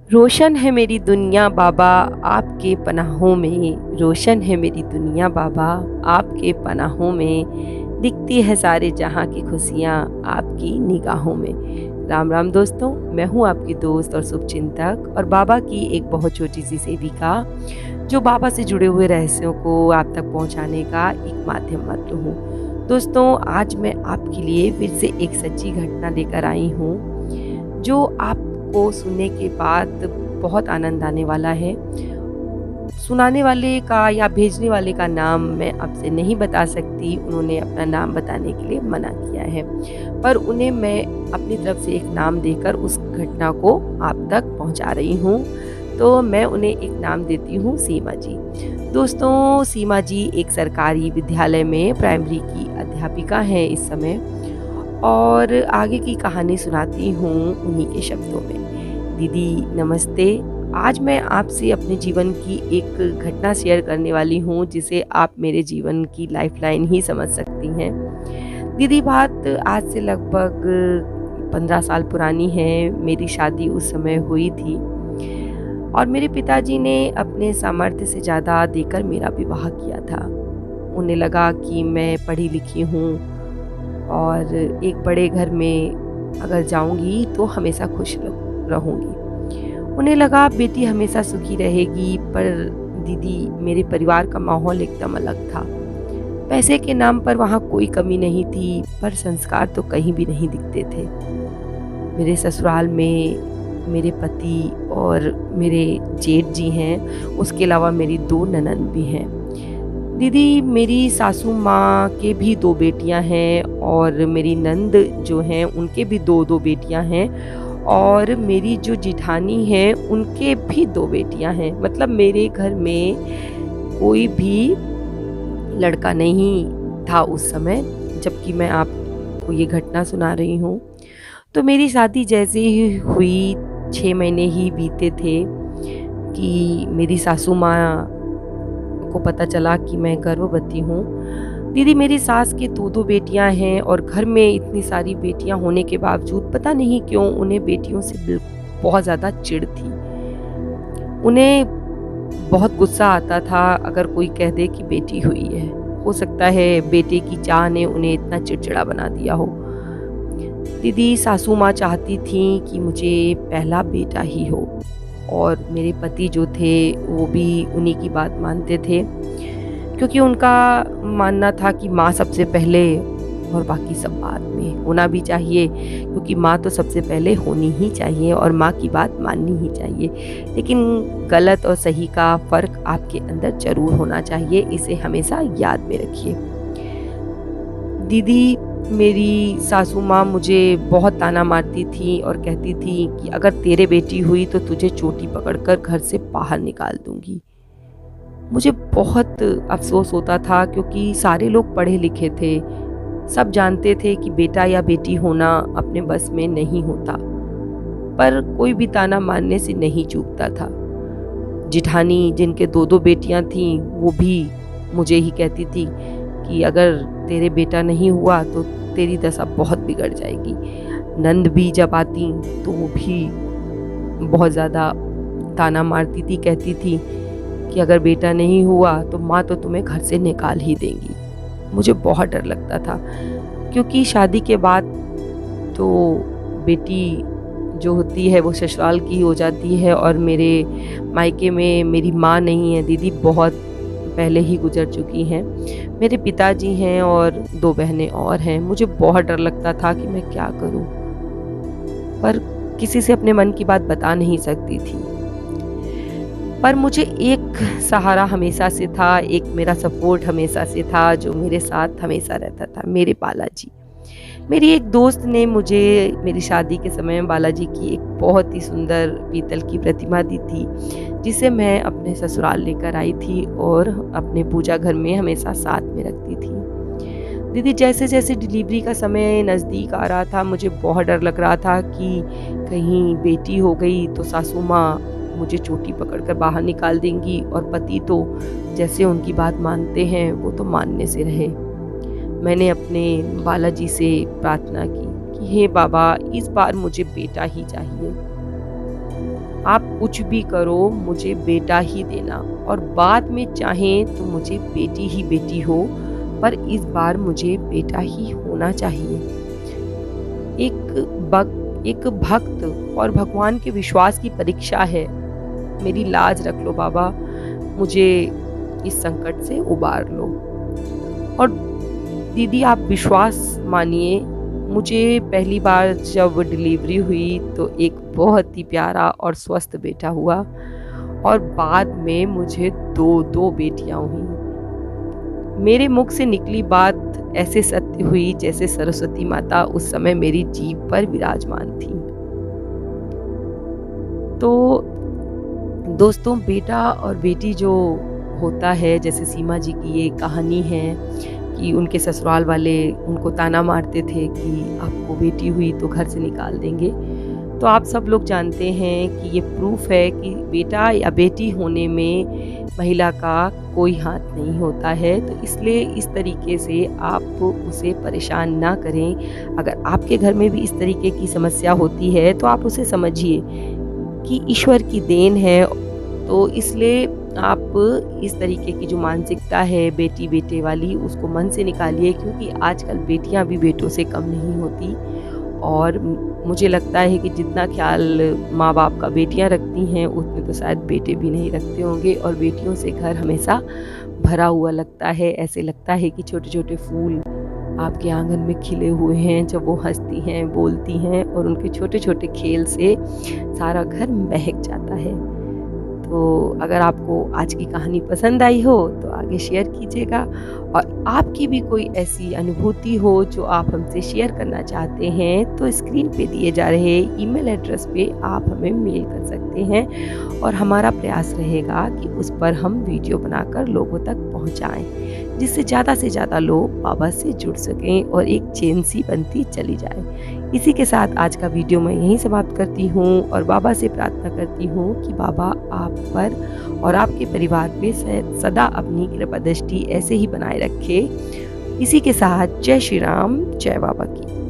रोशन है मेरी दुनिया बाबा आपके पनाहों में, रोशन है मेरी दुनिया बाबा आपके पनाहों में, दिखती है सारे जहाँ की खुशियाँ आपकी निगाहों में। राम राम दोस्तों, मैं हूँ आपकी दोस्त और शुभचिंतक और बाबा की एक बहुत छोटी सी सेविका, जो बाबा से जुड़े हुए रहस्यों को आप तक पहुँचाने का एक माध्यम मात्र हूँ। दोस्तों, आज मैं आपके लिए फिर से एक सच्ची घटना लेकर आई हूँ, जो आपको सुनने के बाद बहुत आनंद आने वाला है। सुनाने वाले का या भेजने वाले का नाम मैं आपसे नहीं बता सकती, उन्होंने अपना नाम बताने के लिए मना किया है, पर उन्हें मैं अपनी तरफ से एक नाम देकर उस घटना को आप तक पहुंचा रही हूं। तो मैं उन्हें एक नाम देती हूं, सीमा जी। दोस्तों, सीमा जी एक सरकारी विद्यालय में प्राइमरी की अध्यापिका हैं इस समय, और आगे की कहानी सुनाती हूँ उन्हीं के शब्दों में। दीदी नमस्ते। आज मैं आपसे अपने जीवन की एक घटना शेयर करने वाली हूँ, जिसे आप मेरे जीवन की लाइफलाइन ही समझ सकती हैं। दीदी, बात आज से लगभग 15 साल पुरानी है। मेरी शादी उस समय हुई थी और मेरे पिताजी ने अपने सामर्थ्य से ज़्यादा देकर मेरा विवाह किया था। उन्हें लगा कि मैं पढ़ी लिखी हूँ और एक बड़े घर में अगर जाऊंगी तो हमेशा खुश रहूंगी। उन्हें लगा बेटी हमेशा सुखी रहेगी, पर दीदी मेरे परिवार का माहौल एकदम अलग था। पैसे के नाम पर वहाँ कोई कमी नहीं थी, पर संस्कार तो कहीं भी नहीं दिखते थे। मेरे ससुराल में मेरे पति और मेरे जेठ जी हैं, उसके अलावा मेरी 2 ननद भी हैं। दीदी, मेरी सासू माँ के भी 2 बेटियां हैं और मेरी नंद जो हैं उनके भी 2 बेटियां हैं, और मेरी जो जिठानी है उनके भी 2 बेटियां हैं। मतलब मेरे घर में कोई भी लड़का नहीं था उस समय, जबकि मैं आपको ये घटना सुना रही हूँ। तो मेरी शादी जैसे ही हुई, 6 महीने ही बीते थे कि मेरी सासू माँ को पता चला कि मैं गर्भवती हूँ। दीदी, मेरी सास की 2 बेटियां हैं और घर में इतनी सारी बेटियां होने के बावजूद पता नहीं क्यों उन्हें बेटियों से बहुत ज़्यादा चिढ़ थी। उन्हें बहुत गुस्सा आता था अगर कोई कह दे कि बेटी हुई है। हो सकता है बेटे की चाह ने उन्हें इतना चिड़चिड़ा बना दिया हो। दीदी, सासू माँ चाहती थी कि मुझे पहला बेटा ही हो, और मेरे पति जो थे वो भी उन्हीं की बात मानते थे, क्योंकि उनका मानना था कि माँ सबसे पहले और बाकी सब बाद में होना भी चाहिए, क्योंकि माँ तो सबसे पहले होनी ही चाहिए और माँ की बात माननी ही चाहिए। लेकिन गलत और सही का फ़र्क आपके अंदर ज़रूर होना चाहिए, इसे हमेशा याद में रखिए। दीदी, मेरी सासू माँ मुझे बहुत ताना मारती थी और कहती थी कि अगर तेरे बेटी हुई तो तुझे चोटी पकड़कर घर से बाहर निकाल दूंगी। मुझे बहुत अफसोस होता था, क्योंकि सारे लोग पढ़े लिखे थे, सब जानते थे कि बेटा या बेटी होना अपने बस में नहीं होता, पर कोई भी ताना मारने से नहीं चूकता था। जिठानी, जिनके 2 बेटियां थीं, वो भी मुझे ही कहती थी कि अगर तेरे बेटा नहीं हुआ तो तेरी दशा बहुत बिगड़ जाएगी। नंद भी जब आती तो वो भी बहुत ज़्यादा ताना मारती थी, कहती थी कि अगर बेटा नहीं हुआ तो माँ तो तुम्हें घर से निकाल ही देंगी। मुझे बहुत डर लगता था, क्योंकि शादी के बाद तो बेटी जो होती है वो ससुराल की हो जाती है, और मेरे मायके में मेरी माँ नहीं है। दीदी बहुत पहले ही गुजर चुकी हैं। मेरे पिताजी हैं और 2 बहनें और हैं। मुझे बहुत डर लगता था कि मैं क्या करूं, पर किसी से अपने मन की बात बता नहीं सकती थी। पर मुझे एक सहारा हमेशा से था, एक मेरा सपोर्ट हमेशा से था, जो मेरे साथ हमेशा रहता था, मेरे बालाजी। मेरी एक दोस्त ने मुझे मेरी शादी के समय बालाजी की एक बहुत ही सुंदर पीतल की प्रतिमा दी थी, जिसे मैं अपने ससुराल लेकर आई थी और अपने पूजा घर में हमेशा साथ में रखती थी। दीदी, जैसे जैसे डिलीवरी का समय नज़दीक आ रहा था, मुझे बहुत डर लग रहा था कि कहीं बेटी हो गई तो सासू माँ मुझे चोटी पकड़कर बाहर निकाल देंगी, और पति तो जैसे उनकी बात मानते हैं वो तो मानने से रहे। मैंने अपने बालाजी से प्रार्थना की कि हे बाबा, इस बार मुझे बेटा ही चाहिए। आप कुछ भी करो मुझे बेटा ही देना, और बाद में चाहें तो मुझे बेटी ही बेटी हो, पर इस बार मुझे बेटा ही होना चाहिए। एक भक्त और भगवान के विश्वास की परीक्षा है। मेरी लाज रख लो बाबा, मुझे इस संकट से उबार लो। और दीदी आप विश्वास मानिए, मुझे पहली बार जब डिलीवरी हुई तो एक बहुत ही प्यारा और स्वस्थ बेटा हुआ, और बाद में मुझे दो बेटियां हुई। मेरे मुख से निकली बात ऐसे सत्य हुई जैसे सरस्वती माता उस समय मेरी जीभ पर विराजमान थी। तो दोस्तों, बेटा और बेटी जो होता है, जैसे सीमा जी की ये कहानी है कि उनके ससुराल वाले उनको ताना मारते थे कि आपको बेटी हुई तो घर से निकाल देंगे। तो आप सब लोग जानते हैं कि ये प्रूफ है कि बेटा या बेटी होने में महिला का कोई हाथ नहीं होता है। तो इसलिए इस तरीके से आप उसे परेशान ना करें। अगर आपके घर में भी इस तरीके की समस्या होती है तो आप उसे समझिए कि ईश्वर की देन है। तो इसलिए आप इस तरीके की जो मानसिकता है बेटी बेटे वाली, उसको मन से निकालिए, क्योंकि आजकल बेटियां भी बेटों से कम नहीं होती। और मुझे लगता है कि जितना ख्याल माँ बाप का बेटियां रखती हैं उतने तो शायद बेटे भी नहीं रखते होंगे। और बेटियों से घर हमेशा भरा हुआ लगता है। ऐसे लगता है कि छोटे छोटे फूल आपके आंगन में खिले हुए हैं जब वो हंसती हैं, बोलती हैं, और उनके छोटे छोटे खेल से सारा घर महक जाता है। तो अगर आपको आज की कहानी पसंद आई हो तो आगे शेयर कीजिएगा, और आपकी भी कोई ऐसी अनुभूति हो जो आप हमसे शेयर करना चाहते हैं तो स्क्रीन पे दिए जा रहे ईमेल एड्रेस पे आप हमें मेल कर सकते हैं, और हमारा प्रयास रहेगा कि उस पर हम वीडियो बनाकर लोगों तक पहुंचाएं, जिससे ज़्यादा लोग बाबा से जुड़ सकें और एक चेन सी बनती चली जाए। इसी के साथ आज का वीडियो मैं यहीं समाप्त करती हूँ, और बाबा से प्रार्थना करती हूँ कि बाबा आप पर और आपके परिवार पे सदा अपनी कृपा दृष्टि ऐसे ही बनाए रखे। इसी के साथ जय श्री राम, जय बाबा की।